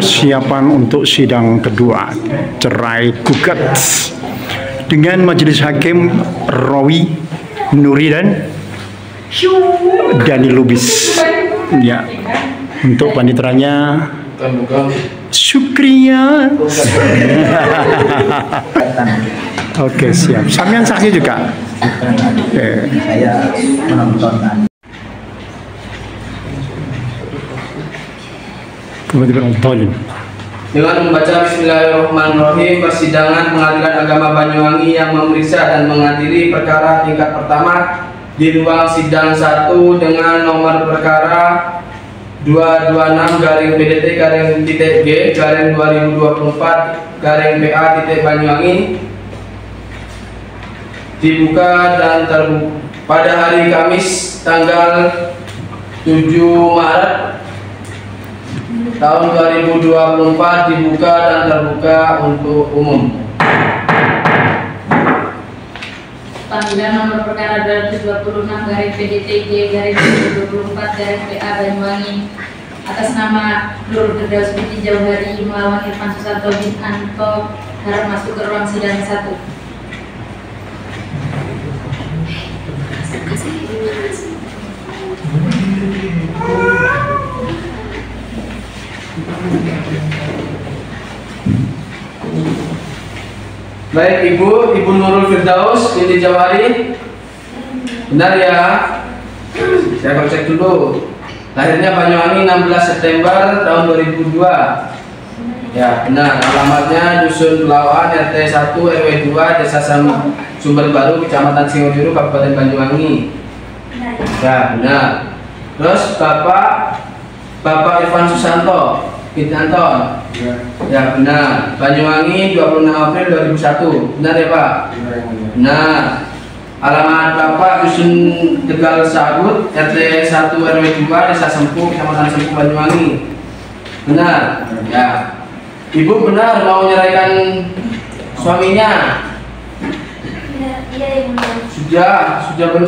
persiapan untuk sidang kedua cerai gugat dengan Majelis Hakim Rawi Nuri dan Dani Lubis. Ya, untuk paniteranya Syukriya. Oke, siap. Sampean saksi juga. Saya menonton. Dengan membaca Bismillahirrahmanirrahim, persidangan Pengadilan Agama Banyuwangi yang memeriksa dan mengadili perkara tingkat pertama di ruang sidang 1 dengan nomor perkara 226-BDT-G-2024-PA-Banyuwangi dibuka dan terbuka pada hari Kamis tanggal 7 Maret tahun 2024, dibuka dan terbuka untuk umum. Panggilan nomor perkara 226-PDTG-2024-PA Banyuwangi atas nama Nur Firdaus binti Jauhari melawan Irfan Susanto bin Anto harap masuk ke ruang sidang 1. Baik, Ibu Nurul Firdaus binti Jauhari, benar ya? Saya cek dulu. Lahirnya Banyuwangi 16 September tahun 2002. Ya, benar. Alamatnya Dusun Pelauan, RT 1 RW 2, Desa Sumber Baru, Kecamatan Singojuru, Kabupaten Banyuwangi. Ya, benar. Terus Bapak Irfan Susanto bin Anton. Ya, benar. Banyuwangi 26 April 2001. Benar ya, Pak? Benar. Alamat Bapak Dusun Tegal Sagut, RT 1 RW 2, Desa Sempu, Kecamatan Sempu, Banyuwangi. Benar. Ya. Ibu benar mau menyerahkan suaminya? Iya, sudah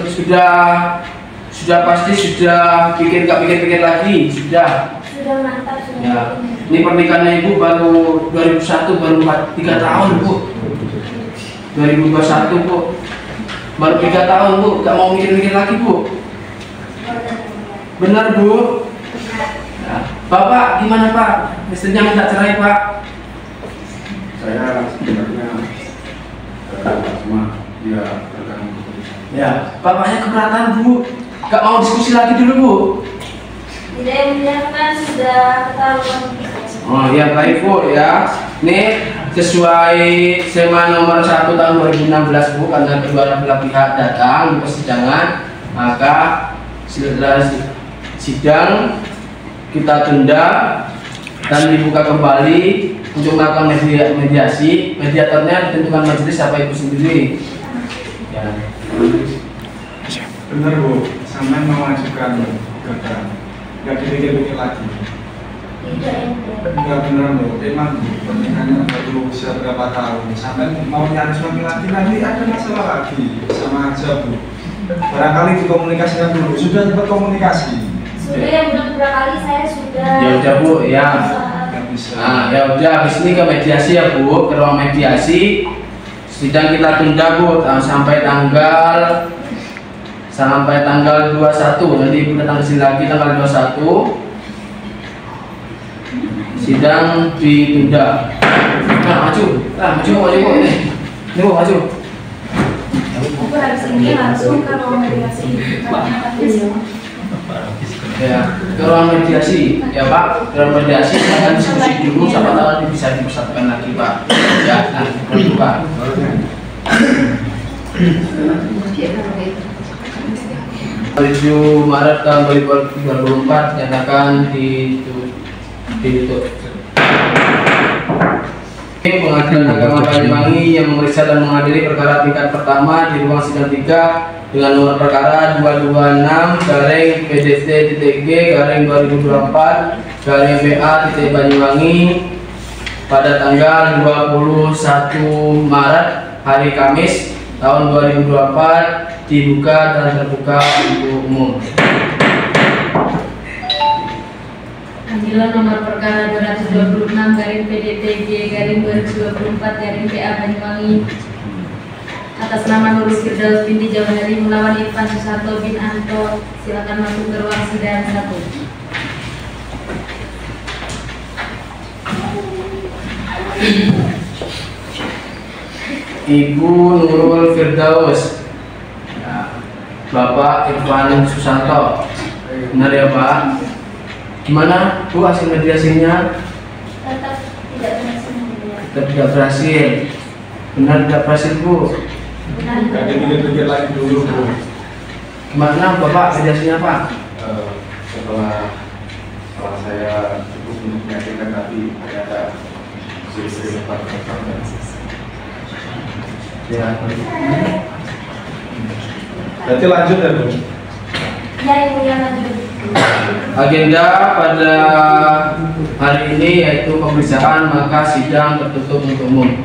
pasti, sudah gak pikir-pikir lagi, sudah mantap, ya. Ini pernikahannya Ibu baru 2001, baru 3 tahun Bu. 2021 Bu, baru 3 tahun Bu, gak mau mikir-mikir lagi Bu. Benar Bu? Ya. Bapak gimana Pak? Istrinya minta cerai Pak? Saya sebenarnya cuma dia terganggu. Ya, bapaknya keberatan Bu, gak mau diskusi lagi dulu Bu. Tidak, yang kan sudah ketahuan. Oh ya, baik Bu ya. Ini sesuai SEMA nomor 1 tahun 2016 Bu, karena kedua belah pihak datang di persidangan, maka setelah sidang kita tunda dan dibuka kembali untuk melakukan mediasi. Mediatornya ditentukan majelis apa Ibu sendiri. Ya. Benar Bu, sampai mengajukan gugatan, nggak dipikir-pikir lagi. Nggak benar Bu, emang pernikahannya baru usia berapa tahun, sampai mau nyari suami lagi nanti ada masalah lagi, sama aja Bu. Barangkali dikomunikasikan dulu, sudah sempat komunikasi. Sudah yang beberapa kali saya sudah. Ya udah Bu, ya. Nah, ya udah habis ini ke mediasi ya Bu, ke ruang mediasi. Sidang kita tunda Bu sampai tanggal 21. Nanti Ibu datang ke sini lagi tanggal 21. Sidang ditunda. Nah, maju Bu ini. Ini Bu, maju. Aku harus ini langsung ke ruang mediasi. Ya, ke ruang mediasi ya Pak, ke ruang mediasi saya akan diskusi dulu, siapa tahu nanti bisa dipersatukan lagi Pak. Ya, nah, dulu Pak. 7 Maret tahun 2024 nyatakan ditutup. Pengadilan Agama Banyuwangi yang memeriksa dan mengadili perkara tingkat pertama di ruang sidang 3 dengan nomor perkara 226-PDT-G-2024-PA-Banyuwangi pada tanggal 21 Maret hari Kamis tahun 2024 dibuka dan terbuka untuk umum. Panggilan nomor perkara 226 garing PDTG garing 2024 garing PA Banyuwangi atas nama Nurul Firdaus binti Jawahari melawan Irfan Susanto bin Anto. Silakan masuk ke ruang sidang 1. Ibu Nurul Firdaus, Bapak Irfan Susanto. Benar ya Pak? Gimana Bu hasil mediasinya? Tetap tidak berhasil. Benar tidak berhasil Bu? Jadi pikir-pikir lagi dulu Bu. Gimana Bapak mediasinya Pak? Setelah saya cukup meyakinkan tapi ternyata istri sempat berkata. Ya. Berarti lanjut ya Bu? Ya, Ibu yang lanjut. Agenda pada hari ini yaitu pemeriksaan, maka sidang tertutup untuk umum.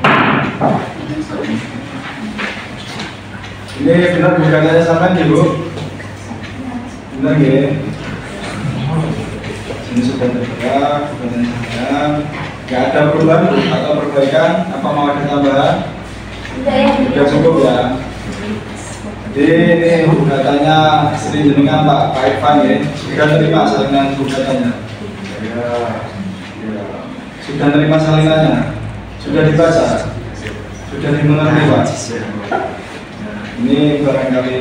Ini benar bukannya sampai nih Bu? Benar ya? Ini sudah terbuka, bukannya sampai. Gak ada perubahan atau perbaikan? Apa mau ada tambahan? Sudah cukup ya. Jadi ini gugatannya istri jenengan Pak Irfan ya. Sudah terima salinan gugatannya? Sudah terima salinannya? Sudah dibaca? Sudah dimengerti Pak? Ini barangkali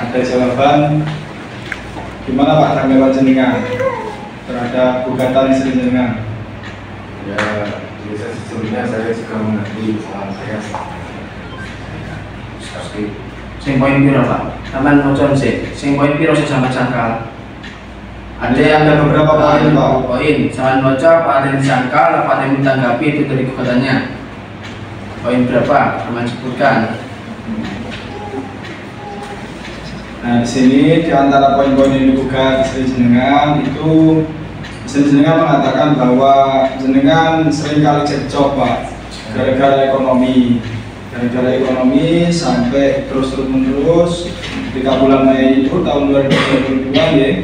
ada jawaban. Gimana Pak tanggapan jenengan terhadap gugatan istri jenengan? Ya, sesungguhnya saya juga mengerti soal saya. Pasti. Sing poin piro Pak? Taman mojon sih. Sing poin piro sih sampai sangkal? Ada beberapa poin Pak. Poin. Sampai mojo apa ada yang disangkal? Apa ada yang ditanggapi itu dari gugatannya? Poin berapa? Taman sebutkan. Nah di sini di antara poin-poin yang digugat istri jenengan itu istri jenengan mengatakan bahwa jenengan seringkali cekcok Pak gara-gara ekonomi. Gara-gara ekonomi sampai terus-menerus 3 bulan Mei itu tahun 2022 ya.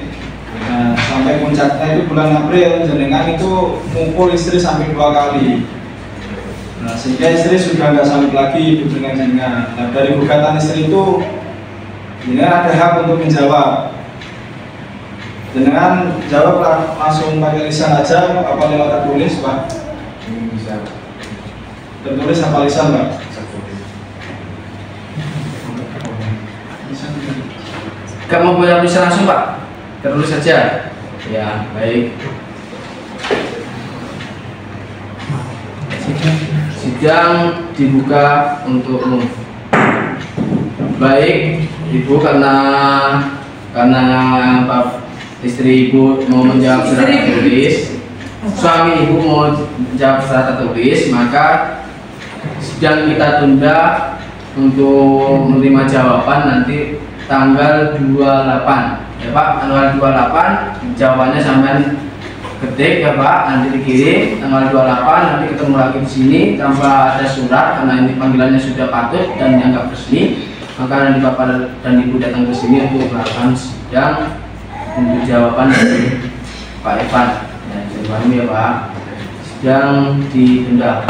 Nah, sampai puncaknya itu bulan April jenengan itu mukul istri sampai 2 kali. Nah, sehingga istri sudah nggak sanggup lagi hidup dengan jenengan. Nah, dari gugatan istri itu ini ada hak untuk menjawab. Jenengan jawab langsung pakai lisan aja apa lewat tertulis Pak? Ini bisa Tertulis apa lisan Pak? Kamu boleh tulis langsung Pak? Tertulis saja. Ya, baik. Sidang dibuka untuk umum. Baik, Ibu karena istri Ibu mau menjawab secara tertulis, suami Ibu mau menjawab secara tertulis, maka sidang kita tunda untuk menerima jawaban nanti tanggal 28 ya Pak, tanggal 28 jawabannya sampai ketik ya Pak, nanti dikirim tanggal 28, nanti ketemu lagi di sini tanpa ada surat karena ini panggilannya sudah patut dan dianggap resmi, maka nanti Bapak dan Ibu datang ke sini untuk melakukan sidang untuk jawaban dari Pak Irfan. Ya, jadi ya Pak, sidang ditunda.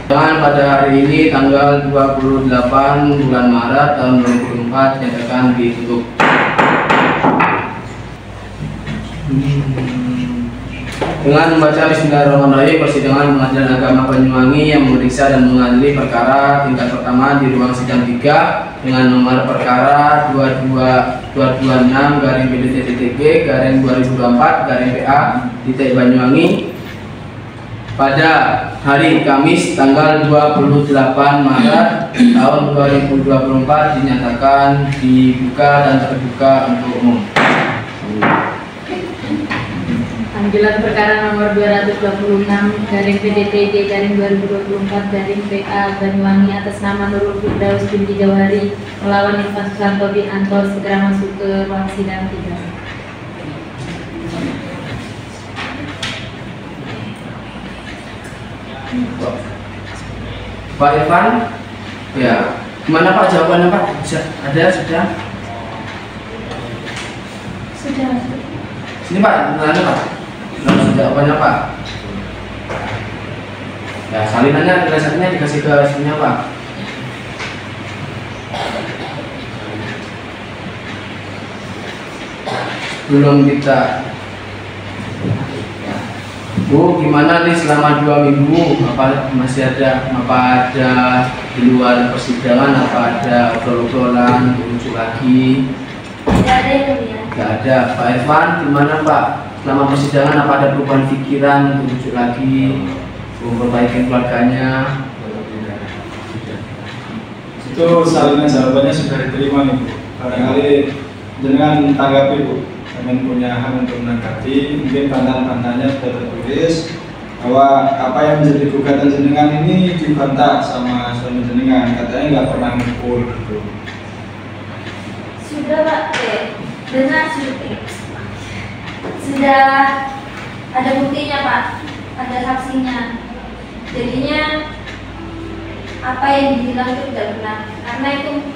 Dan pada hari ini tanggal 28 bulan Maret tahun 2024 nyatakan ditutup. Dengan membaca Bismillahirrahmanirrahim, persidangan Pengadilan Agama Banyuwangi yang memeriksa dan mengadili perkara tingkat pertama di ruang sidang 3 dengan nomor perkara 226 garing PDTG garing 2024 garing PA titik Banyuwangi pada hari Kamis tanggal 28 Maret tahun 2024 dinyatakan dibuka dan terbuka untuk umum. Panggilan perkara nomor 226 garing PDTG garing 2024 garing PA Banyuwangi atas nama Nurul Firdaus binti Jawahari melawan Irfan Susanto bin Anto segera masuk ke ruang sidang 3. Pak Irfan, ya, gimana Pak jawabannya Pak? Ada sudah? Sini Pak, beneran Pak. Langsung jawabannya Pak. Ya, salinannya dasarnya dikasih ke istrinya Pak. Belum kita. Bu, gimana nih selama 2 minggu? Apa masih ada di luar persidangan? Apa ada obrolan-obrolan muncul lagi? Tidak ada yang mulia. Tidak ada. Pak Irfan, gimana Pak? Selama persidangan apa ada perubahan pikiran untuk muncul lagi? Memperbaiki keluarganya? Itu salinan jawabannya sudah diterima nih Bu. Barangkali dengan tanggapi Bu. Kami punya hak untuk menanggapi, mungkin bantahan-bantahannya sudah tertulis bahwa apa yang menjadi gugatan jenengan ini dibantah sama suami jenengan, katanya nggak pernah mukul gitu. Sudah Pak, dengar sudah ada buktinya Pak, ada saksinya. Jadinya apa yang dibilang itu tidak benar, karena itu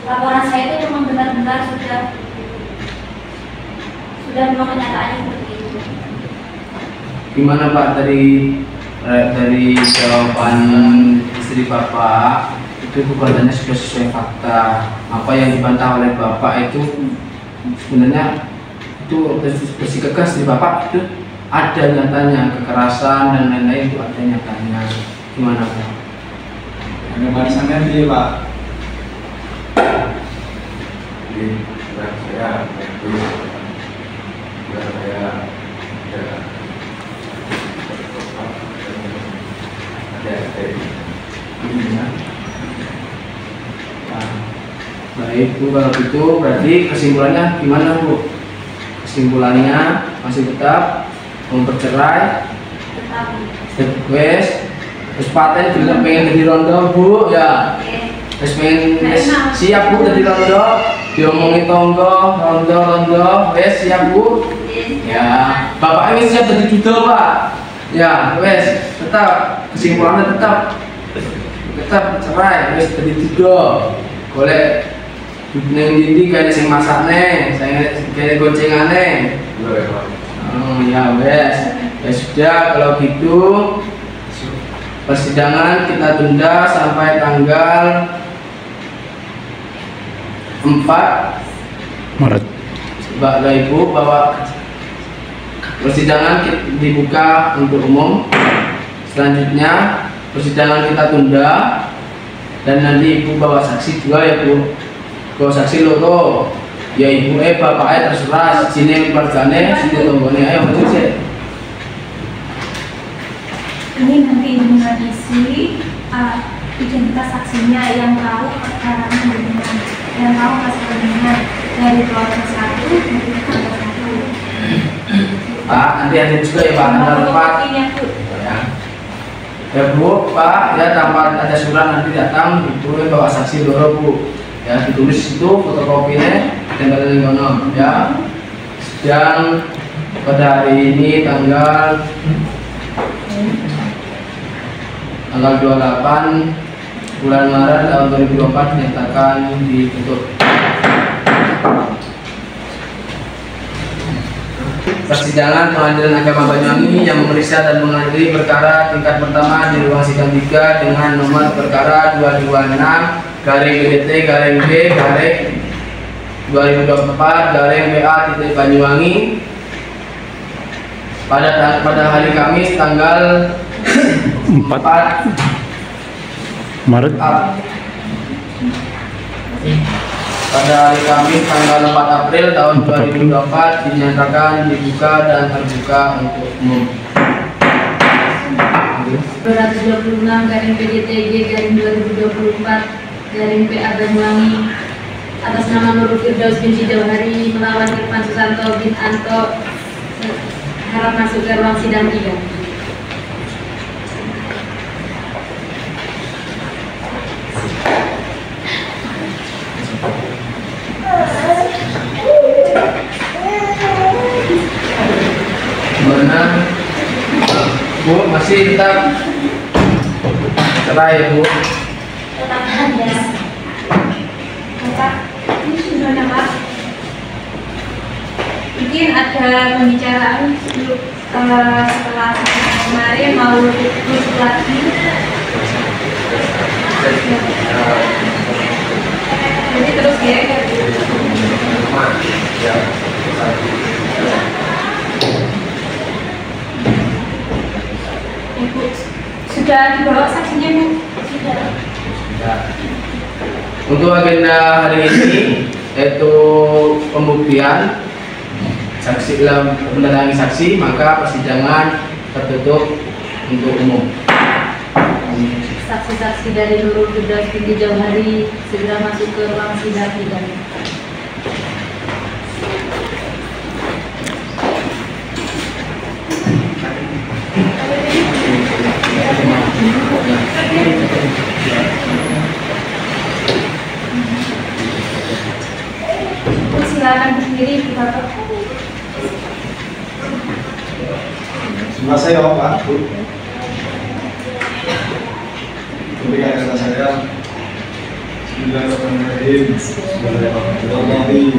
laporan saya itu memang benar-benar sudah memang kenyataannya seperti itu. Gimana Pak dari jawaban istri Bapak itu gugatannya sudah sesuai fakta? Apa yang dibantah oleh Bapak itu sebenarnya itu bersikeras di Bapak itu ada nyatanya, kekerasan dan lain-lain itu ada nyatanya. Gimana Pak? Hanya barisannya dia Pak. Jadi saya Baik Bu, kalau gitu berarti kesimpulannya gimana Bu? Kesimpulannya masih tetap mempercerai, terus paten juga pengen jadi rondo Bu ya, terus pengen siap Bu jadi rondo, diomongin tonggo rondo, siap Bu. Ya, Bapak ini siap jadi judo Pak. Ya, tetap kesimpulannya tetap cerai, jadi judo. Boleh neng dindi kayak sing masakne, saya kayak goncengane. Ya ya sudah kalau gitu persidangan kita tunda sampai tanggal 4 Maret. Bapak Ibu bahwa persidangan dibuka untuk umum. Selanjutnya persidangan kita tunda dan nanti Ibu bawa saksi 2 ya Bu. Bawa saksi loro. Ya Ibu bapaknya terserah sini keluargane, sini tonggone ayo maju sih. Ini nanti dengan isi identitas saksinya yang tahu perkara dengan yang tahu hasil dengan dari keluarga 1 dari keluarga 1. Pak, nanti ada juga ya Pak tanggal 4. Ya Bu, Pak, ya tanpa ada surat nanti datang Ibu bawa saksi loro Bu. Ya ditulis itu fotokopinya tempel di kono ya. Sedang pada hari ini tanggal 28 bulan Maret tahun 2024 dinyatakan ditutup. Persidangan Pengadilan Agama Banyuwangi yang memeriksa dan mengadili perkara tingkat pertama di ruang sidang 3 dengan nomor perkara 226-BT-2024-BA-Banyuwangi pada hari Kamis tanggal 4 Maret. Pada hari Kamis tanggal 4 April tahun 2024 dinyatakan dibuka dan terbuka untuk umum. 226/PJTG/2024/PA Banyuwangi atas nama Nurul Firdaus binti Jawahari melawan Irfan Susanto bin Anto harap masuk ke ruang sidang 3. Mana Bu masih tetap cerai ya Bu? Tetap ada. Bapak, ini sudah Pak. Mungkin ada pembicaraan setelah kemarin mau rujuk lagi. Jadi terus ya. Ibu sudah dibawa saksinya, Bu? Sudah. Untuk agenda hari ini yaitu pembuktian saksi dalam mendatangi saksi, maka persidangan tertutup untuk umum. Saksi-saksi dari Nurul Firdaus binti Jauhari segera masuk ke ruang sidang pidana. Silakan berdiri, Bapak. Terima kasih Pak. Berikan kata saya. Bismillahirrahmanirrahim. Bismillahirrahmanirrahim.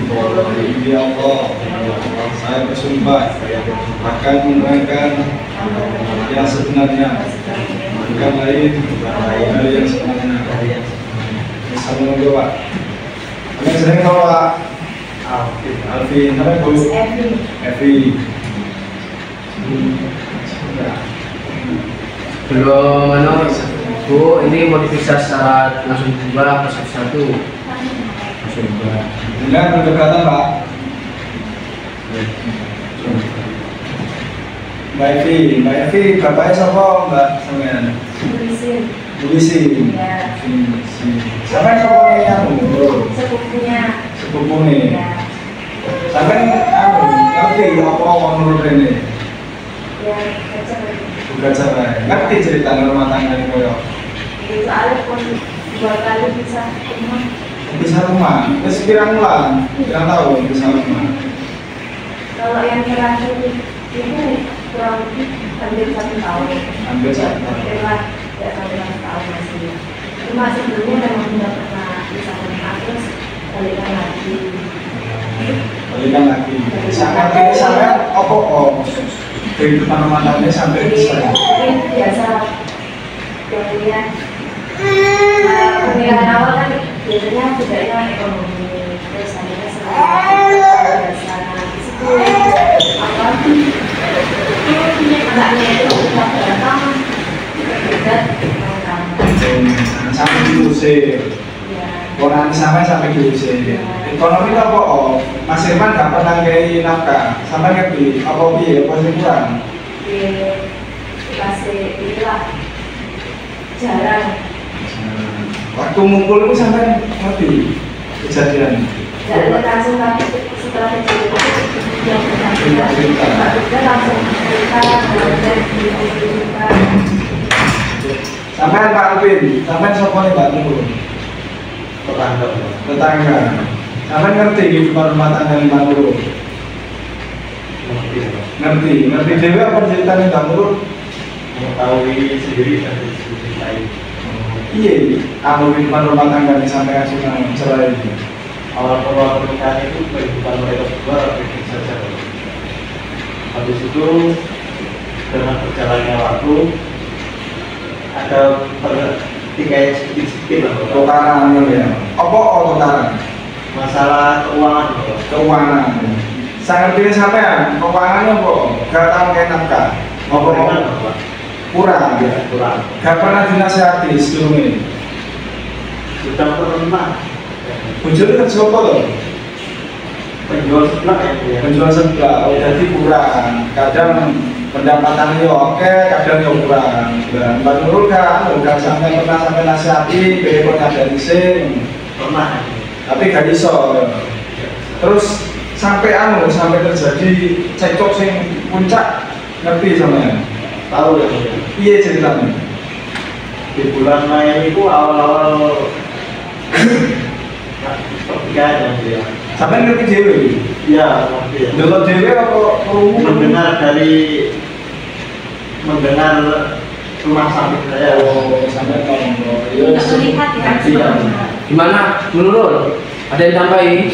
Ya Allah, saya bersumpah akan menerangkan yang sebenarnya, bukan lain dari yang sebenarnya. Bisa menunggu Pak. Kami sering tahu Pak. Alvin, namanya Bu? Evi. Belum Bu, ini mau diperiksa secara langsung dua per satu. Langsung dua. Dengan berdekatan Pak. Mbak Evi, bapaknya siapa Mbak sampean? Polisi. Ya. Sampean siapa yang Sepupunya. sepupunya? Sampean ngerti apa menurut ini? Ya, kecil. Bukan sampean ngerti cerita rumah tangga ini koyo. Soalnya pun 2 kali bisa rumah. Bisa rumah, terus pirang bulan, pirang tahun bisa rumah. Kalau yang terakhir itu kurang lebih hampir 1 tahun. Hampir 1 tahun. Hampir lah, ya sampai 1 tahun masih. Cuma sebelumnya memang tidak pernah bisa rumah, terus balikan lagi. Balikan lagi. Sampai apa kehidupan rumah tangga sampai bisa. Ini biasa yang pemilihan awal kan biasanya budaya ekonomi, terus akhirnya selalu biasa disitu apa anaknya itu sudah datang tidak sampai diusir. Orang sampai diusir. Ekonomi apa? Mas Irman gak pernah ngei nafkah. Sampai ngerti apa piye apa sing kurang? Masih itulah jarang. Waktu ngumpul itu sampai ngerti kejadian. Tidak langsung tapi setelah kejadian itu dia langsung cerita Sampai Pak Alvin, sampai siapa nih Pak Nurul? Tetangga. Sampai ngerti kehidupan rumah tangga Pak Nurul? Ngerti dewe apa ceritanya Pak Nurul? Mengetahui sendiri dan diceritain. Iya, kalau kehidupan rumah tangga sampai kasih cerai itu. Awal pernikahan itu kehidupan mereka berdua baik saja. Habis itu dengan berjalannya waktu ada pertikaian sedikit lah. Tukaran ya. Apa tukaran? Masalah Keuangan. Saya ngerti sampean, keuangannya kok gak tahu kayak nafkah. Ngomong kurang ya. kurang. Gak pernah dinasihati sebelumnya. Sudah pernah Bujur kan siapa tuh? penjual sebelah ya. Penjual sebelah, jadi kurang. Kadang pendapatannya oke, kadang kurang. Dan Mbak Nurul kan, udah sampai pernah sampai nasihati, bagaimana dari sini. Pernah. Tapi gak iso. Terus sampai sampai terjadi cekcok sing puncak, ngerti sampean? Tahu ya. Iya ceritanya. Di bulan Mei itu awal-awal pertikaian ya. Sampai ngerti dewe. Iya, ngerti ya. Delok dewe apa kerungu? Mendengar rumah sakit saya. Oh, sampai ngomong. Iya, Terlihat ya. ngerti ya. Gimana, Nurul? Ada yang tambahin?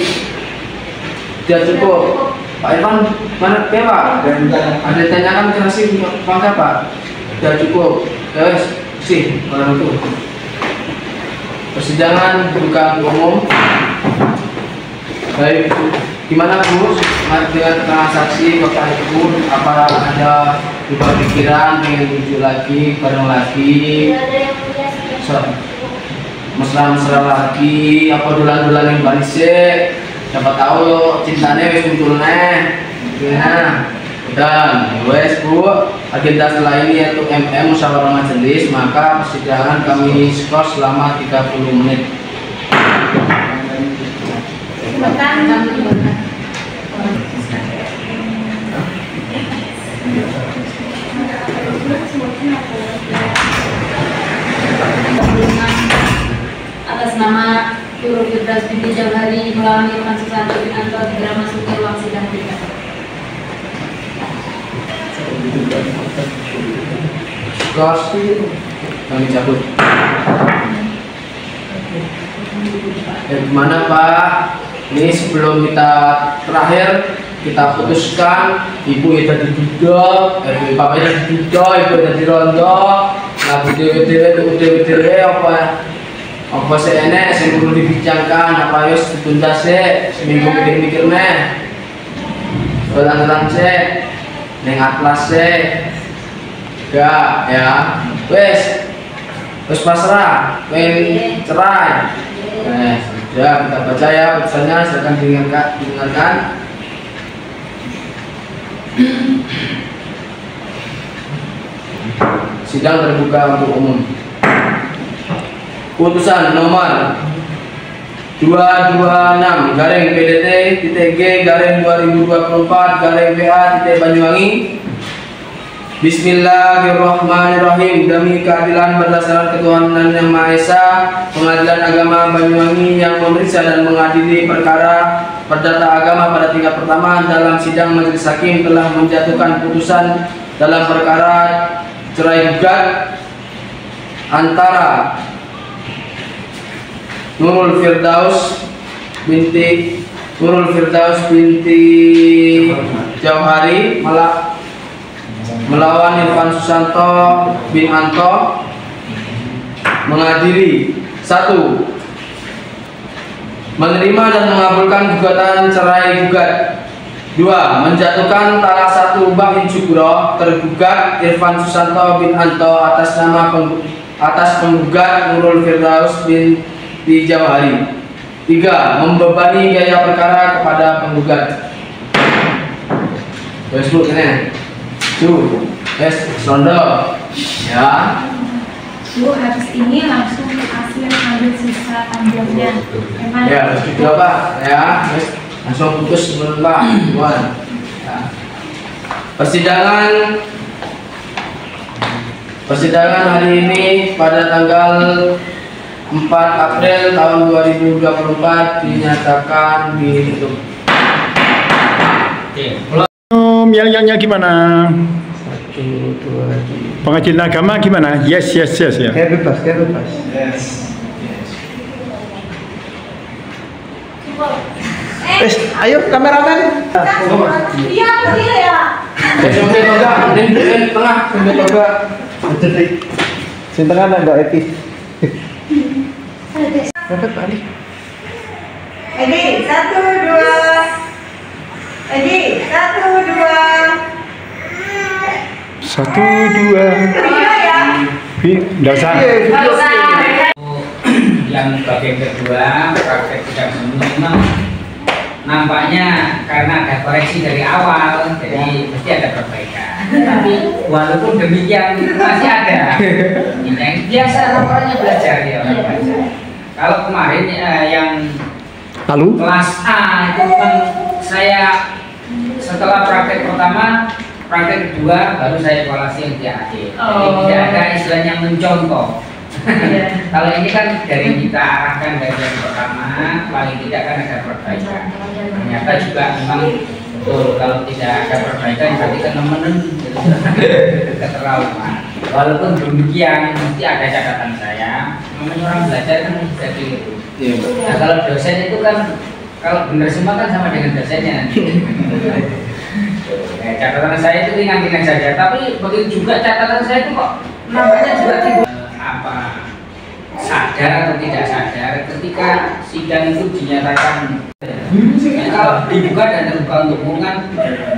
Tidak cukup. Pak Irfan mana Pak? Ada tanyakan kerasi bangga Pak? Sudah cukup. Ya wes, sih kalau itu. Persidangan bukan umum. Baik, gimana Bu? Dengan transaksi Bapak Ibu, apa ada juga pikiran pengen lucu lagi, bareng lagi, mesra-mesra lagi, apa dolan-dolan yang balisik? Siapa tahu cintanya wis muncul neh. Gimana? Dan wes Bu, agenda setelah ini yaitu musyawarah majelis, maka persidangan kami skor selama 30 menit. Atas nama Nurul Firdaus binti Jawhari melawan Irfan Susanto bin Anto segera masuk ke ruang sidang kita. Skor kami cabut. Gimana Pak? Ini sebelum kita terakhir kita putuskan, ibu itu diduduk, bapak itu diduduk, ibu itu dirondok, nah dewe apa seenek sing perlu dibincangkan, apa yos ditunda sih, seminggu mikir nih, ulang sih, neng atlas sih, gak ya, wes pasrah, pengen cerai. Ya, kita baca ya putusannya, silakan dengarkan. Sidang terbuka untuk umum. Putusan nomor 226 garing PDT titik G garing 2024 garing PA titik Banyuwangi. Bismillahirrahmanirrahim. Demi keadilan berdasarkan ketuhanan yang Maha Esa, Pengadilan Agama Banyuwangi yang memeriksa dan mengadili perkara perdata agama pada tingkat pertama dalam sidang majelis hakim telah menjatuhkan putusan dalam perkara cerai gugat antara Nurul Firdaus binti Jawhari melawan Irfan Susanto bin Anto mengadili 1. Menerima dan mengabulkan gugatan cerai gugat. 2. Menjatuhkan talak 1 Bahin Syukro tergugat Irfan Susanto bin Anto atas nama atas penggugat Nurul Firdaus binti Jawhari. 3. Membebani biaya perkara kepada penggugat. Facebook ini. Sondo ya. Bu, habis ini langsung ke hasil ambil sisa panjangnya. Ya, begitu Pak. Ya, langsung putus menurut Pak. Ya. Persidangan hari ini pada tanggal 4 April tahun 2024 dinyatakan ditutup. Yang gimana? 1, 2, 3. Pengadilan agama gimana? Yes ya. Kayak bebas. Yes. Ayo kameramen. Iya, ya. Sampai toga, ini tengah, sampai toga. Sing tengah nggak etis. Dapat balik. Edi, 1, 2. Edi, 1, 2. 1, 2. Nggak usah. Yang bagian kedua, praktek tidak memang nampaknya karena ada koreksi dari awal, jadi mesti ada perbaikan. Tapi walaupun demikian masih ada. Yang biasa laporannya belajar ya orang belajar. Kalau kemarin yang Lalu? kelas A itu kan saya setelah praktek pertama, praktek kedua baru saya evaluasi yang di akhir. Jadi tidak ada istilahnya mencontoh. Kalau ini kan dari kita arahkan dari yang pertama, paling tidak kan ada perbaikan. Ternyata juga memang betul kalau tidak ada perbaikan berarti kenemenan keterlaluan. Walaupun demikian mesti ada catatan saya. Namanya orang belajar kan bisa gitu. Nah kalau dosen itu kan Kalau benar semua kan sama dengan dosennya. Catatan saya itu ringan-ringan saja, tapi begitu juga catatan saya itu kok nampaknya juga tidak sadar atau tidak sadar ketika sidang itu dinyatakan kalau dibuka dan terbuka untuk umum kan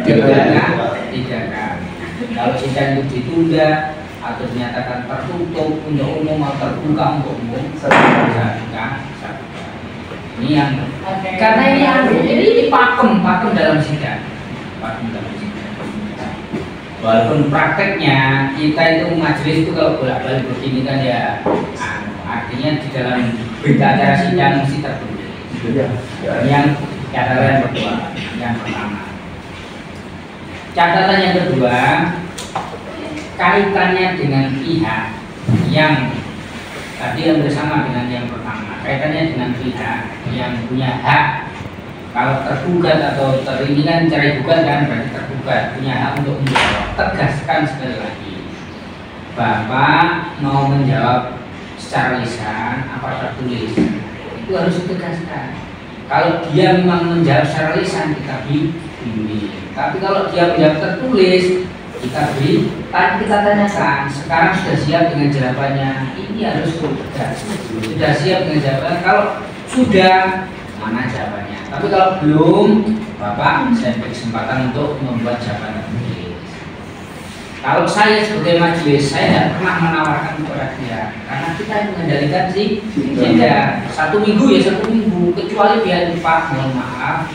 tidak. Kalau sidang itu ditunda atau dinyatakan tertutup untuk umum atau terbuka untuk umum, ini yang karena ini pakem dalam sidang, walaupun prakteknya kita itu majelis itu kalau bolak-balik begini kan ya artinya di dalam berita acara sidang mesti tertulis. Yang catatan kedua, yang pertama. Catatan yang kedua kaitannya dengan pihak yang tadi yang bersama dengan yang pertama, kaitannya dengan pihak yang punya hak. Kalau tergugat atau ini kan cara gugat kan berarti tergugat punya hak untuk menjawab. Tegaskan sekali lagi, Bapak mau menjawab secara lisan apa tertulis itu harus ditegaskan. Kalau dia memang menjawab secara lisan kita bimbing, tapi kalau dia menjawab tertulis kita beri. Tadi kita tanyakan, sekarang sudah siap dengan jawabannya, ini harus tegas. Sudah siap dengan jawabannya, kalau sudah mana jawabannya. Tapi kalau belum, Bapak saya beri kesempatan untuk membuat jawaban tertulis. Kalau saya sebagai majelis, saya tidak pernah menawarkan kepada dia, karena kita yang mengendalikan sih. Tidak 1 minggu ya 1 minggu, kecuali dia Pak mohon maaf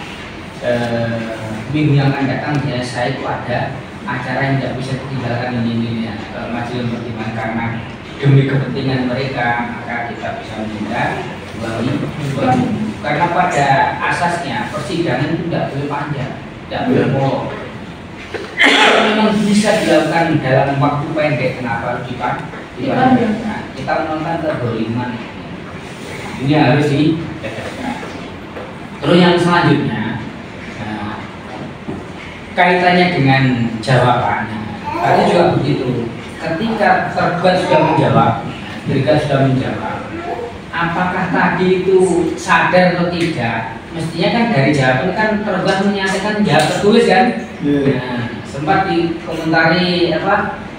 minggu yang akan datang ya saya itu ada acara yang tidak bisa ditinggalkan ini ya. Majelis pertimbangan karena demi kepentingan mereka maka kita bisa menunda 2 minggu. Karena pada asasnya persidangan itu tidak boleh panjang, tidak boleh molor. Memang bisa dilakukan dalam waktu pendek, kenapa harus dipanjangkan? Kita menonton keboliman ini harus ditegaskan. Terus yang selanjutnya kaitannya dengan jawaban. Tadi juga begitu. Ketika tergugat sudah menjawab, tergugat sudah menjawab, apakah tadi itu sadar atau tidak? Mestinya kan dari jawaban kan tergugat menyatakan jawab tertulis kan? Nah, sempat dikomentari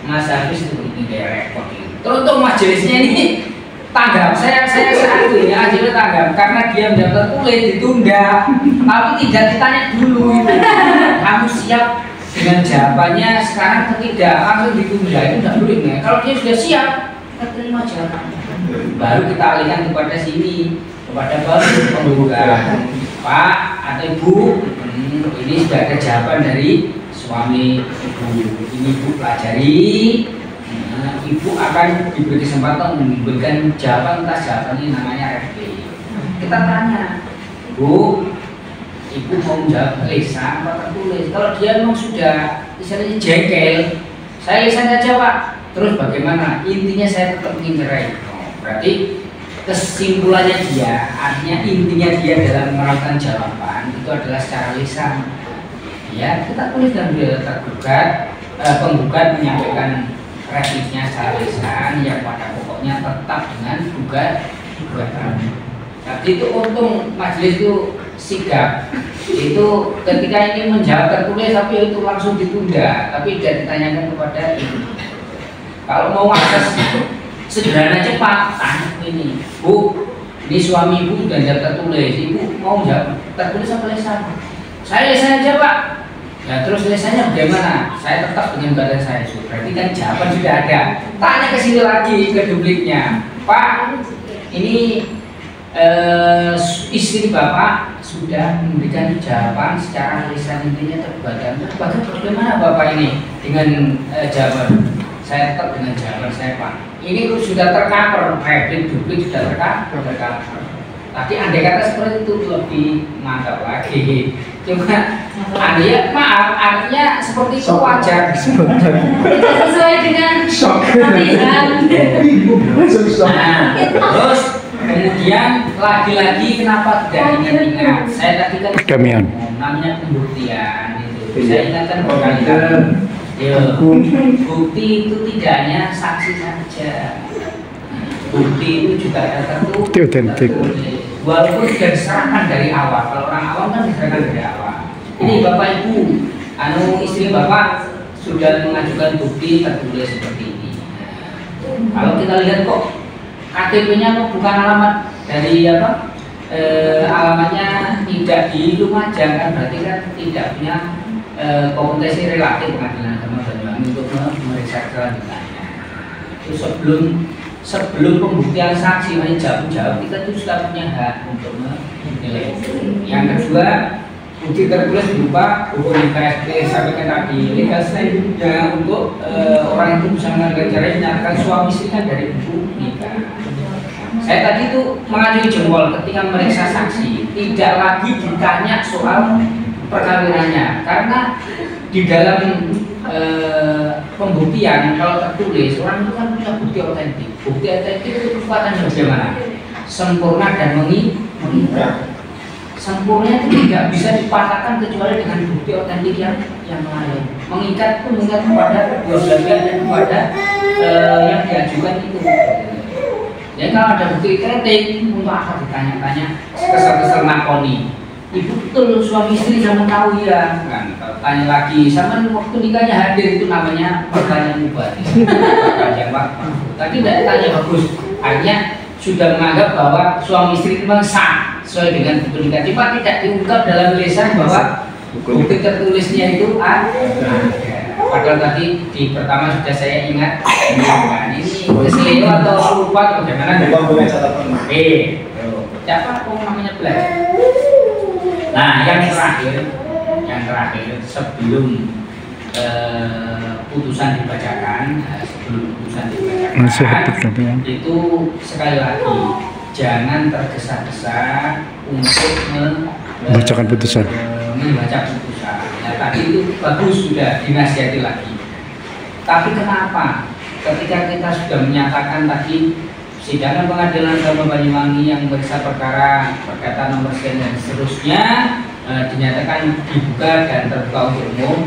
Mas Hafiz itu ini kayak repot gitu. Terus untuk majelisnya ini tanggap saya satu ya akhirnya tanggap karena dia menjawab tertulis ditunda, tapi tidak ditanya dulu itu. Kamu siap dengan jawabannya sekarang atau tidak, langsung ditunda itu tidak boleh. Kalau dia sudah siap, kita terima jawabannya. Baru kita alihkan kepada sini, kepada penggugat. Pak atau Ibu, ini sudah ada jawaban dari suami Ibu. Ini Ibu pelajari. Ibu akan diberi kesempatan memberikan jawaban atas jawaban ini namanya RP. Kita tanya, Bu, Ibu mau menjawab lisan apa tertulis? Kalau dia memang sudah misalnya jengkel, saya lisan saja Pak. Terus bagaimana? Intinya saya tetap ingin cerai. Berarti kesimpulannya dia, artinya intinya dia dalam melakukan jawaban itu adalah secara lisan. Ya, kita tulis dan beliau tergugat, penggugat menyampaikan repliknya secara lisan yang pada pokoknya tetap dengan gugatan. Jadi itu untung majelis itu sigap. Itu ketika ini menjawab tertulis tapi itu langsung ditunda, tapi tidak ditanyakan kepada ibu. Kalau mau akses sederhana cepat, tanya ini, Bu, ini suami Ibu sudah jawab tertulis, Ibu mau jawab tertulis apa lisan? Saya lisan aja Pak. Ya terus lisannya bagaimana? Saya tetap dengan badan saya. Berarti kan jawaban sudah ada. Tanya ke sini lagi ke dupliknya, Pak, ini istri Bapak sudah memberikan jawaban secara lisan intinya terbatas. Bagaimana Bapak ini dengan jawaban? Saya tetap dengan jawaban saya Pak. Ini sudah tercover, replik duplik sudah tercover. Tadi andai kata seperti itu lebih mantap lagi. Cuma andai maaf, artinya seperti itu wajar. Sesuai dengan latihan. Nah, terus kemudian lagi-lagi kenapa tidak ingat? Saya tadi kan namanya pembuktian itu. Saya ingatkan berkali-kali. Bukti itu tidak hanya saksi saja. Bukti itu juga ada tertulis. walaupun sudah diserahkan dari awal. Kalau orang awam kan diserahkan dari awal. Ini Bapak Ibu, istri Bapak sudah mengajukan bukti tertulis seperti ini. Kalau kita lihat kok KTP-nya kok bukan alamat dari apa? Alamatnya tidak di Lumajang, kan berarti kan tidak punya kompetensi relatif Pengadilan Agama Banyuwangi untuk memeriksa kelanjutannya. Itu sebelum pembuktian saksi masih jawab kita itu sudah punya hak untuk menilai. Yang kedua, bukti tertulis berupa hukum KSP sampaikan tadi legal selanjutnya untuk orang itu bisa mengambil cara menyatakan suami istri kan dari buku nikah. Saya tadi itu mengacungi jempol ketika meriksa saksi, tidak lagi ditanya soal perkawinannya, karena di dalam pembuktian kalau tertulis orang itu kan punya bukti otentik. Bukti otentik itu kekuatannya bagaimana? Sempurna dan mengikat. Sempurna itu tidak bisa dipatahkan kecuali dengan bukti otentik yang lain. Mengikat itu mengikat kepada kedua belah pihak dan kepada yang diajukan itu. Jadi kalau ada bukti otentik, untuk apa ditanya-tanya kesel-kesel nakoni? Ibu betul suami istri sama tahu ya kan? Kalau tanya lagi, sama waktu nikahnya hadir, itu namanya pertanyaan mubazir. Pertanyaan waktu. Tapi tidak ditanya bagus. Akhirnya sudah menganggap bahwa suami istri itu memang sah sesuai dengan buku nikah. Cuma tidak diungkap dalam tulisan bahwa bukti tertulisnya itu ada. Padahal tadi di pertama sudah saya ingat. Nah, ini keselio atau lupa atau bagaimana? Siapa kok namanya belajar? Nah, yang terakhir sebelum putusan dibacakan, itu sekali lagi jangan tergesa-gesa untuk membacakan putusan. Membaca putusan. Nah, tadi itu bagus, sudah dinasihati lagi. Tapi kenapa ketika kita sudah menyatakan tadi sidang Pengadilan Agama Banyuwangi yang memeriksa perkara nomor sekian dan seterusnya dinyatakan dibuka dan terbuka untuk umum.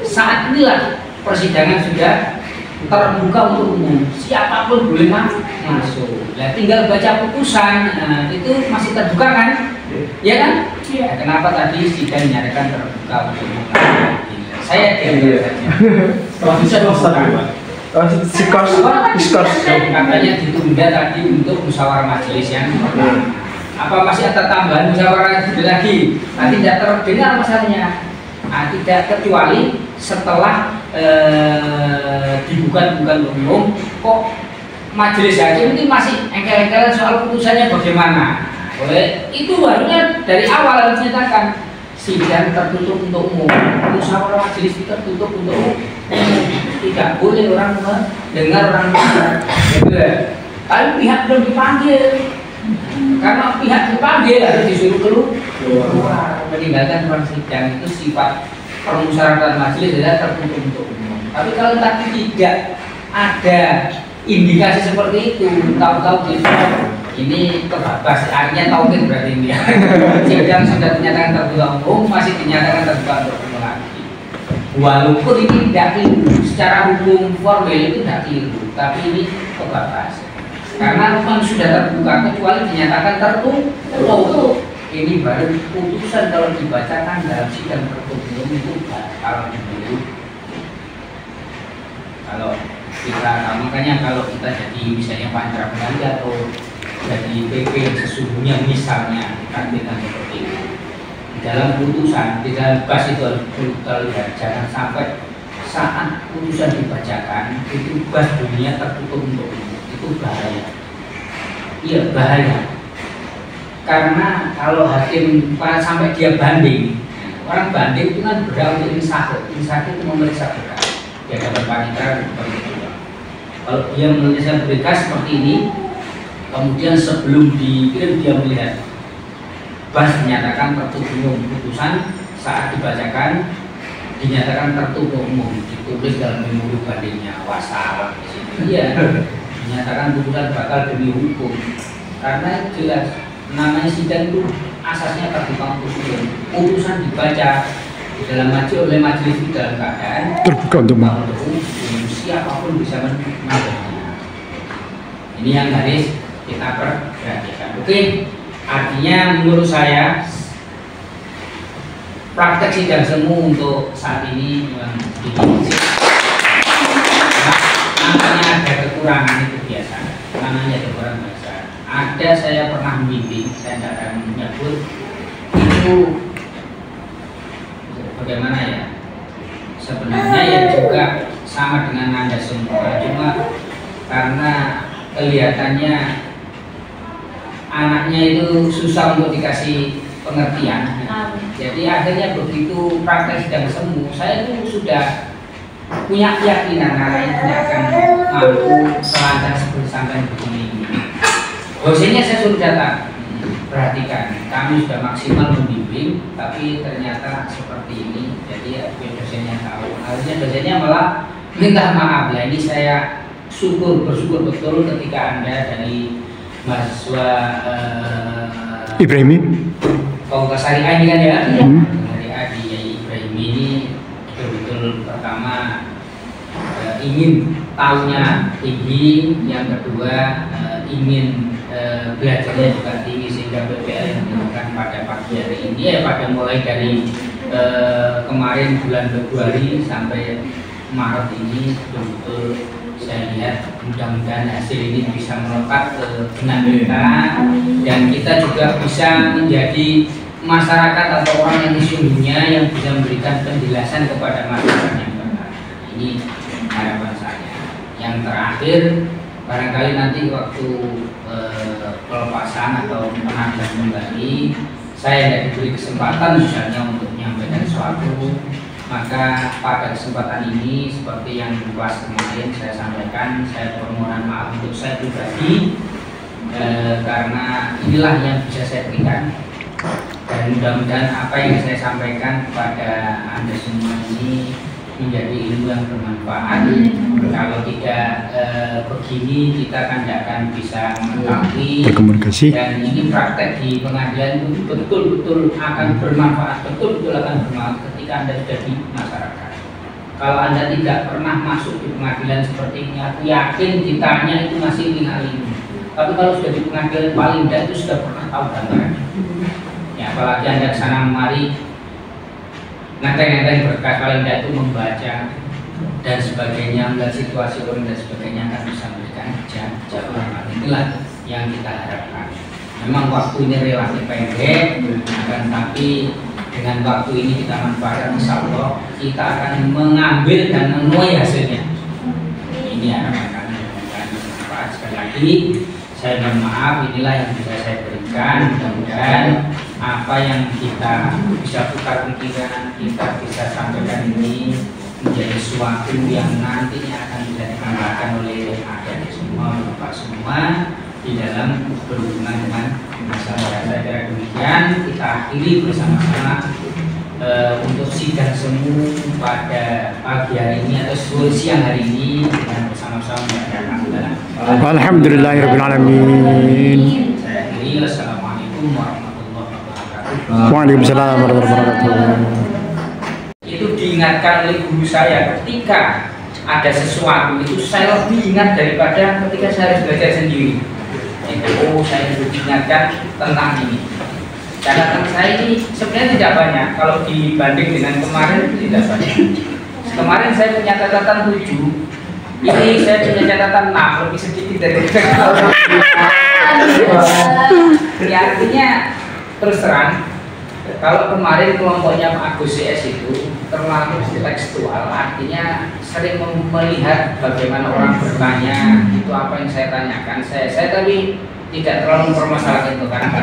Saat inilah persidangan sudah terbuka untuk umum, siapapun boleh masuk. Nah, tinggal baca putusan, itu masih terbuka kan? Ya kan? Ya. Kenapa tadi sidang dinyatakan terbuka untuk umum? Saya diam saja. Kalau bisa diskors katanya ditunda tadi untuk musyawarah majelis yang apa masih ada tambahan musyawarah lagi? Tidak terdengar masalahnya. Tidak kecuali setelah dibuka umum, kok majelis hakim ini masih engkel-engkelan soal putusannya bagaimana? Oleh itu barunya dari awal harus dinyatakan sidang tertutup untuk umum, musyawarah majelis tertutup untuk umum. Tidak boleh orang mendengar orang gitu. Tapi pihak belum dipanggil, karena pihak dipanggil harus disuruh keluar, meninggalkan ruang sidang. Itu sifat permusyawaratan majelis adalah tertutup untuk umum. Tapi kalau tadi tidak ada indikasi seperti itu, tahu-tahu ini kebabas, artinya tauhid berarti ini. Sidang sudah dinyatakan terbuka umum, masih dinyatakan terbuka untuk umum lagi. Walaupun ini tidak keliru, secara hukum formil itu tidak keliru, tapi ini kebabas. Karena memang sudah terbuka, kecuali dinyatakan tertutup. Ini baru putusan kalau dibacakan dalam sidang tertutup itu kalau dulu. Kalau kita, makanya kalau kita jadi misalnya panitra pengganti atau jadi PP yang sesungguhnya misalnya dikatakan seperti itu. Dalam putusan, di dalam bas itu harus lihat, jangan sampai saat putusan dibacakan itu bas dunia tertutup untuk itu bahaya. Iya bahaya. Karena kalau hakim sampai dia banding, orang banding itu kan berhak untuk insaf itu memeriksa berkas. Dia dapat panitra seperti itu. Kalau dia menuliskan berkas seperti ini, kemudian sebelum dikirim dia melihat bas dinyatakan tertutup umum, putusan saat dibacakan dinyatakan tertutup umum, ditulis dalam memori bandingnya wassalam di situ. Iya, dinyatakan putusan bakal demi hukum. Karena jelas namanya sidang itu asasnya terbuka untuk umum. Putusan dibaca di dalam oleh majelis itu dalam keadaan terbuka untuk umum. Siapapun bisa mengambilnya. Ini yang harus kita perhatikan. Oke, artinya menurut saya praktek sidang semu untuk saat ini namanya ada kekurangan itu biasa, namanya ada kekurangan biasa. Ada saya pernah membimbing, saya tidak akan menyebut itu bagaimana ya. Sebenarnya ya juga sama dengan Anda semua, cuma karena kelihatannya anaknya itu susah untuk dikasih pengertian. Jadi akhirnya begitu praktek sidang semu, saya itu sudah punya keyakinan anak itu akan mampu selancar seperti sampai begini. Dosennya saya suruh datang, perhatikan, kami sudah maksimal membimbing, tapi ternyata seperti ini. Jadi dosennya tahu, akhirnya dosennya malah minta maaf. Lah ini saya bersyukur betul ketika Anda dari mahasiswa Ibrahimi Fakultas Syariah ini kan ya, Syariah di Ibrahim ini betul-betul pertama ingin tahunya tinggi, yang kedua ingin belajarnya juga tinggi, sehingga PPL yang dilakukan pada pagi hari ini pada mulai dari kemarin bulan Februari sampai Maret ini betul-betul saya lihat mudah-mudahan hasil ini bisa melekat ke benak kita, dan kita juga bisa menjadi masyarakat atau orang yang sesungguhnya yang bisa memberikan penjelasan kepada masyarakat yang benar. Ini harapan saya. Yang terakhir, barangkali nanti waktu pelepasan atau penampilan kembali, saya tidak diberi kesempatan misalnya untuk menyampaikan sesuatu, maka pada kesempatan ini seperti yang di kelas kemarin saya sampaikan, saya permohonan maaf untuk saya pribadi karena inilah yang bisa saya berikan, dan mudah-mudahan apa yang saya sampaikan kepada Anda semua ini menjadi ilmu yang bermanfaat. Kalau tidak begini kita tidak akan bisa mengetahui berkomunikasi, dan ini praktek di pengadilan itu betul-betul akan bermanfaat, betul-betul akan bermanfaat ketika Anda sudah di masyarakat. Kalau Anda tidak pernah masuk di pengadilan seperti ini, aku yakin ditanya itu masih linga-lingu. Tapi kalau sudah di pengadilan paling tidak itu sudah pernah tahu gambarannya. Ya, apalagi Anda kesana kemari ngenteng-ngenteng berkas, paling tidak itu membaca dan sebagainya, melihat situasi orang dan sebagainya, akan bisa memberikan jawaban. Inilah yang kita harapkan. Memang waktu ini relatif pendek, akan tapi dengan waktu ini kita manfaatkan, insya Allah kita akan mengambil dan menuai hasilnya. Ini harapan kami, mudah-mudahan bermanfaat. Sekali lagi saya mohon maaf, inilah yang bisa saya berikan. Mudah-mudahan apa yang kita bisa tukar pikiran, kita bisa sampaikan ini menjadi sesuatu yang nantinya akan bisa dikembangkan oleh adik-adik semua, bapak semua di dalam berhubungan dengan masyarakat. Saya kira demikian, kita akhiri bersama-sama untuk sidang semu pada pagi hari ini atau siang hari ini dengan bersama-sama membacakan Alhamdulillahirrahmanirrahim. Saya akhiri. Assalamualaikum warahmatullahi wabarakatuh. Waalaikumsalam warahmatullahi wabarakatuh. Itu diingatkan oleh guru saya ketika ada sesuatu itu saya lebih ingat daripada ketika saya harus belajar sendiri. Oh, saya harus diingatkan tentang ini. Catatan saya ini sebenarnya tidak banyak kalau dibanding dengan kemarin, tidak banyak. Kemarin saya punya catatan 7, ini saya punya catatan 6, lebih sedikit dari ya, artinya terus terang, kalau kemarin kelompoknya Pak Agus CS itu terlalu tekstual, artinya sering melihat bagaimana orang bertanya, itu apa yang saya tanyakan. Saya tapi tidak terlalu mempermasalahkan itu karena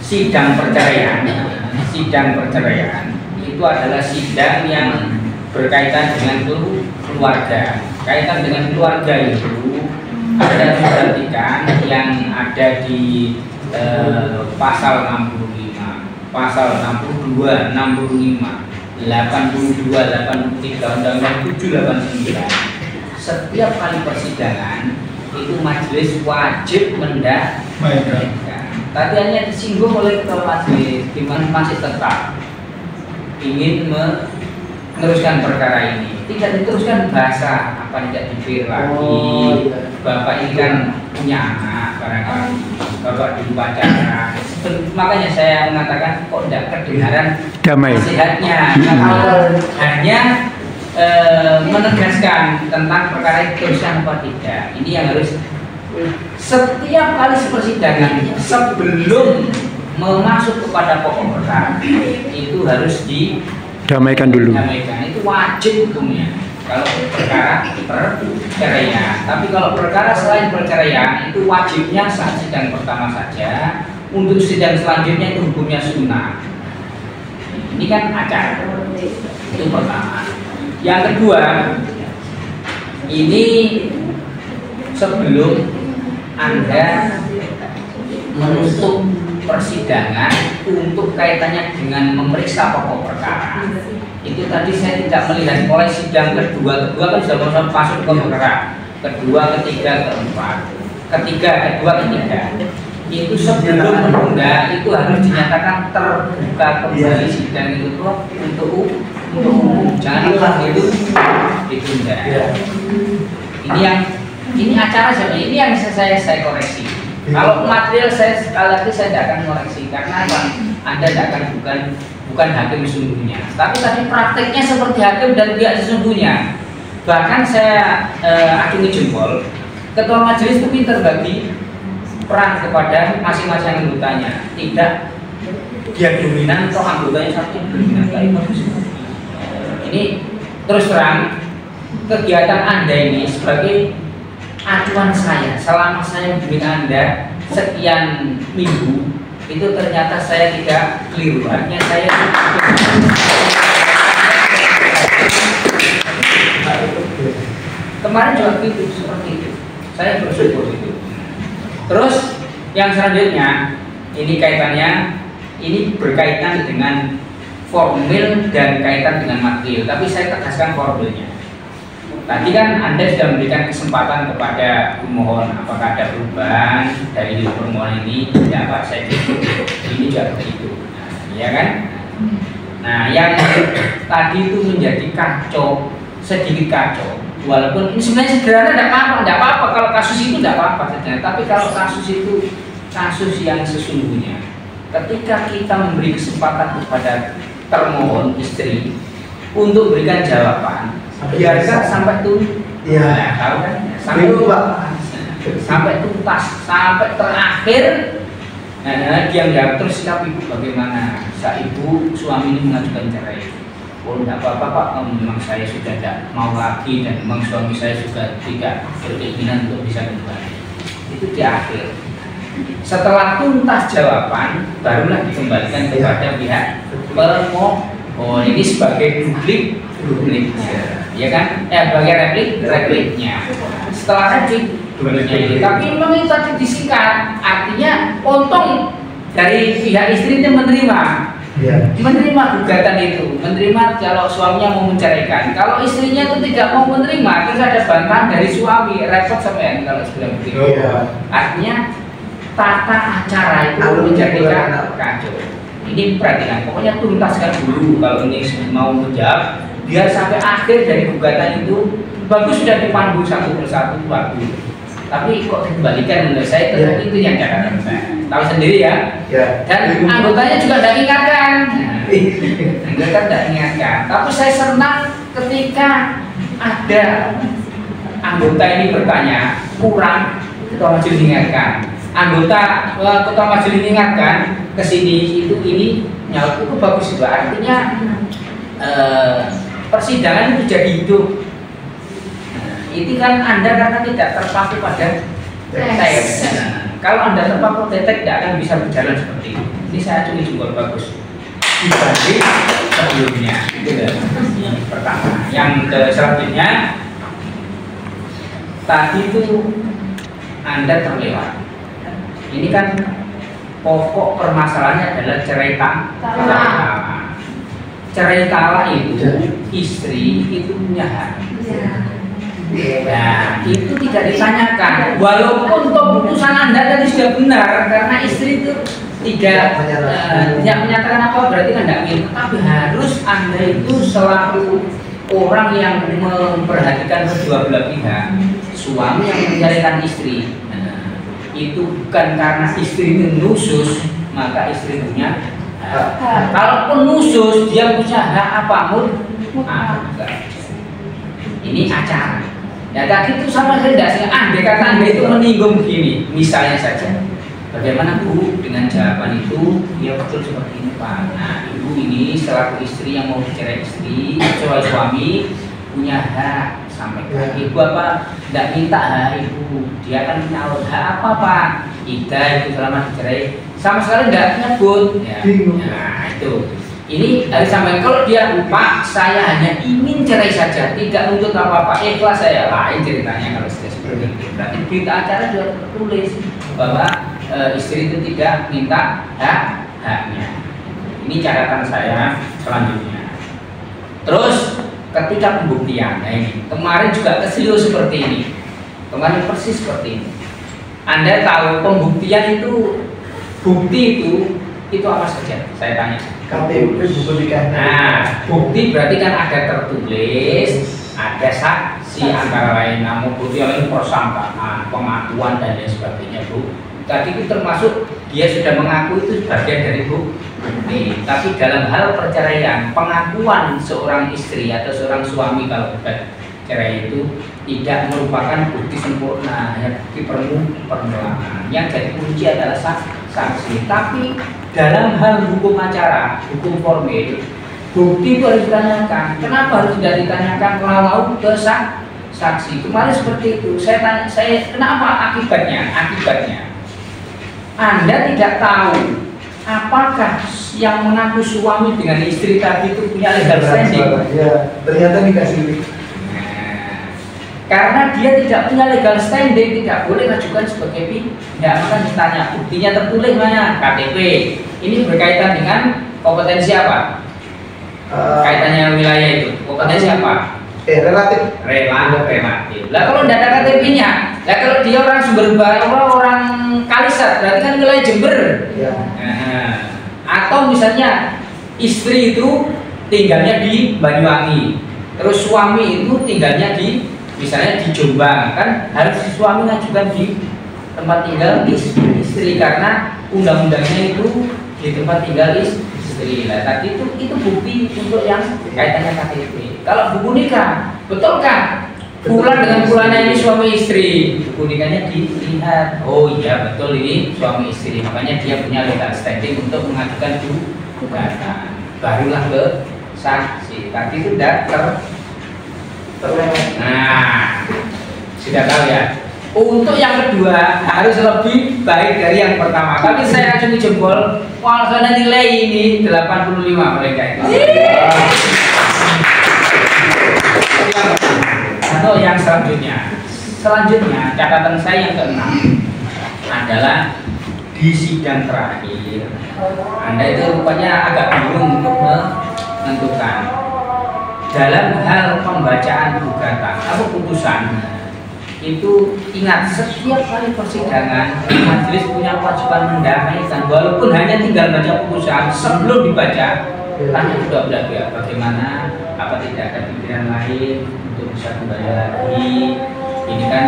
sidang perceraian itu adalah sidang yang berkaitan dengan keluarga. Kaitan dengan keluarga itu ada perhatikan yang ada di pasal 65, pasal 62, 65, 82, 83, Undang-Undang 789. Setiap kali persidangan itu majelis wajib mendamaikan. Tadi hanya disinggung oleh ketua majelis, di mana masih tetap ingin meneruskan perkara ini. tidak diteruskan bahasa apa tidak dibir lagi. Bapak ini kan punya anak barangkali, bapak dulu pacaran. Makanya saya mengatakan kok tidak kedengaran Damai. nasihatnya. Kalau hanya menegaskan tentang perkara itu teruskan apa tidak. Ini yang harus setiap kali persidangan sebelum masuk kepada pokok perkara itu harus Damaikan dulu. damaikan. Itu wajib hukumnya kalau perkara perceraian. Tapi kalau perkara selain perceraian itu wajibnya saat sidang pertama saja. Untuk sidang selanjutnya itu hukumnya sunnah. Ini kan acara. Itu pertama. Yang kedua, ini sebelum Anda menutup persidangan untuk kaitannya dengan memeriksa pokok perkara. Itu tadi saya tidak melihat mulai sidang kedua kan sudah masuk ke perkara. Kedua, ketiga, keempat. Kedua, ketiga. Itu sebelum menunda itu harus dinyatakan terbuka kembali sidang itu untuk umum. Jangan lupa itu ditunda. Ini acara sebenarnya ini yang saya koreksi. Kalau material saya sekali lagi saya tidak akan koreksi karena Anda tidak akan bukan hakim sesungguhnya. Tapi tadi prakteknya seperti hakim dan tidak sesungguhnya. Bahkan saya acungi jempol. Ketua majelis itu pintar bagi peran kepada masing-masing anggotanya. Tidak dia dominan atau anggotanya satu dominan. Tapi bagus. Ini terus terang kegiatan Anda ini sebagai acuan saya selama saya membimbing Anda sekian minggu itu ternyata saya tidak keliru. Artinya saya kemarin juga gitu seperti itu. Saya bersyukur itu. Terus yang selanjutnya ini kaitannya ini berkaitan dengan formil dan kaitan dengan material. Tapi saya tegaskan formilnya. Tadi kan Anda sudah memberikan kesempatan kepada pemohon apakah ada perubahan dari permohonan ini tidak Pak saya ini juga begitu, ya kan? Nah yang tadi itu menjadi kacau sedikit kacau walaupun ini sebenarnya sederhana tidak apa-apa kalau kasus itu tidak apa-apa saja tapi kalau kasus itu kasus yang sesungguhnya ketika kita memberi kesempatan kepada termohon istri untuk berikan jawaban biarkan sampai tuntas, nah, tahu kan? Sampai tuntas, sampai terakhir. Nah, dia menjawab terus sikap ibu bagaimana? Saat ibu suami ini mengajukan cerai. Oh, tidak apa-apa Pak, memang saya sudah tidak mau lagi dan memang suami saya juga tidak berkeinginan untuk bisa kembali. Itu di akhir. Setelah tuntas jawaban, barulah dikembalikan kepada pihak pemohon. Oh, ini sebagai publik. Ya kan? Sebagai repliknya. Setelah replik, tapi memang itu tadi disingkat. Artinya untung dari pihak istri itu menerima gugatan itu, menerima kalau suaminya mau menceraikan. Kalau istrinya itu tidak mau menerima, terus ada bantahan dari suami, repot sampean kalau sudah begitu. Artinya tata acara itu menjadi kacau. Ini perhatikan, pokoknya tuntaskan dulu kalau ini mau menjawab. Biar sampai akhir dari gugatan itu bagus sudah dipandu satu persatu bagus. Tapi kok dikembalikan menurut saya itu yang catatan saya. Tahu sendiri ya. Dan anggotanya juga tidak ingatkan. Anggota tidak ingatkan. Tapi saya senang ketika ada anggota ini bertanya kurang, ketua majelis ingatkan. Anggota ketua majelis ingatkan ke sini itu ini nyaut itu bagus juga. Artinya persidangan itu jadi hidup. Itu kan Anda karena tidak terpaku pada teks. Kalau Anda terpaku teks tidak akan bisa berjalan seperti itu. Ini saya curi jempol bagus dibanding sebelumnya. Itu yang pertama. Yang selanjutnya tadi itu Anda terlewat. Ini kan pokok permasalahannya adalah cerai talak. Cerai talak itu istri itu punya hak. Nah, itu tidak ditanyakan. Walaupun keputusan Anda tadi sudah benar karena istri itu tidak menyatakan apa berarti kan tidak milih. Tapi harus Anda itu selaku orang yang memperhatikan kedua belah pihak, suami yang mencarikan istri, nah, itu bukan karena istri nusus, maka istri punya hak. Kalaupun nusus, dia punya hak apa? Ini acara. Ya tadi itu sama saya tidak sih. Andai kata Anda itu menyinggung begini, misalnya saja, bagaimana Bu dengan jawaban itu? Ya betul seperti ini Pak. Nah Ibu ini selaku istri yang mau dicerai istri, kecuali suami punya hak. Sampaikan Ibu apa? Tidak minta hak Ibu, dia akan punya hak apa Pak? Ida itu selama dicerai sama sekali tidak nyebut. Ya. Nah itu. Ini harus sampai kalau dia Pak saya hanya ingin cerai saja, tidak untuk apa-apa, ikhlas saya, lain ceritanya kalau sudah seperti itu. Berarti berita acara juga tertulis bahwa istri itu tidak minta haknya. Ini catatan saya selanjutnya. Terus ketika pembuktian, nah ini kemarin juga keselio seperti ini, kemarin persis seperti ini. Anda tahu pembuktian itu, bukti itu apa saja? Saya tanya. KTP buku nikah. Nah, bukti berarti kan ada tertulis, ada saksi antara lain, namun bukti lain persangkaan, pengakuan dan lain sebagainya Bu. Tadi itu termasuk dia sudah mengaku itu bagian dari bukti. Tapi dalam hal perceraian, pengakuan seorang istri atau seorang suami kalau cerai itu tidak merupakan bukti sempurna, hanya bukti permulaan. Yang jadi kunci adalah saksi. Tapi dalam hal hukum acara, hukum formil, bukti itu harus ditanyakan. Kenapa harus tidak ditanyakan kalau ke saksi? Kemarin seperti itu. Saya tanya, kenapa akibatnya? Akibatnya, Anda tidak tahu apakah yang mengaku suami dengan istri tadi itu punya legal standing. Ya, ternyata dikasih. Karena dia tidak punya legal standing, tidak boleh mengajukan sebagai pihak. Maka ditanya, buktinya tertulis mana? KTP. Ini berkaitan dengan kompetensi apa? Kaitannya wilayah itu. Kompetensi apa? Relatif. Relatif. Lah kalau tidak ada KTP-nya, lah kalau dia orang Sumber orang Kalisat, berarti kan wilayah Jember. Ya. Nah, atau misalnya istri itu tinggalnya di Banyuwangi, terus suami itu tinggalnya di misalnya di Jombang, kan harus si suami ngajukan di tempat tinggal istri karena undang-undangnya itu di tempat tinggal istri. Nah, tadi itu bukti untuk yang kaitannya KTP. Kalau buku nikah, betul kan? Bulan dengan bulannya ini suami istri, buku nikahnya dilihat. Oh iya betul ini suami istri, makanya dia punya legal standing untuk mengajukan gugatan. Barulah ke saksi. Tadi itu sudah nah, sudah tahu ya. Untuk yang kedua harus lebih baik dari yang pertama. Tapi saya acungi jempol, karena nilai ini 85 mereka itu. Atau yang selanjutnya, catatan saya yang keenam adalah di sidang terakhir. Anda itu rupanya agak bingung untuk menentukan. Dalam hal pembacaan gugatan atau putusan itu ingat setiap kali persidangan majelis punya kewajiban mendamaikan walaupun hanya tinggal baca putusan sebelum dibaca tanya kedua belah pihak bagaimana, apa tidak ada pikiran lain untuk bisa kembali lagi. Ini kan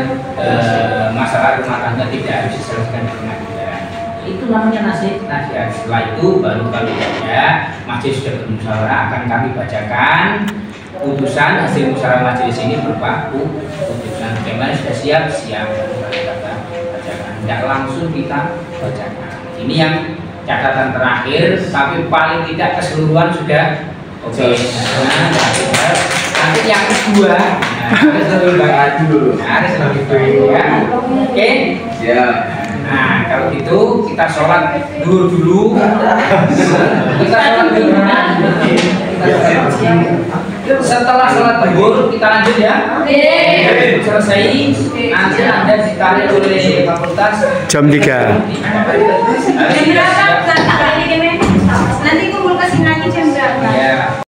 masalah rumah tangga tidak harus diselesaikan di pengadilan. Itu namanya nasihat. Setelah itu baru kami baca, majelis sudah bermusyawarah akan kami bacakan putusan hasil musyawarah majelis ini berupa putusan. Bagaimana sudah siap bacakan. Tidak langsung kita bacakan. Ini yang catatan terakhir, tapi paling tidak keseluruhan sudah oke. Nah, nanti yang kedua harus lebih baik dulu. Harus lebih baik ya. Oke? Ya. Nah, kalau gitu kita sholat dulu. Kita sholat dulu. Setelah sholat zuhur kita lanjut ya. Selesai nanti Anda ditarik oleh fakultas jam 3.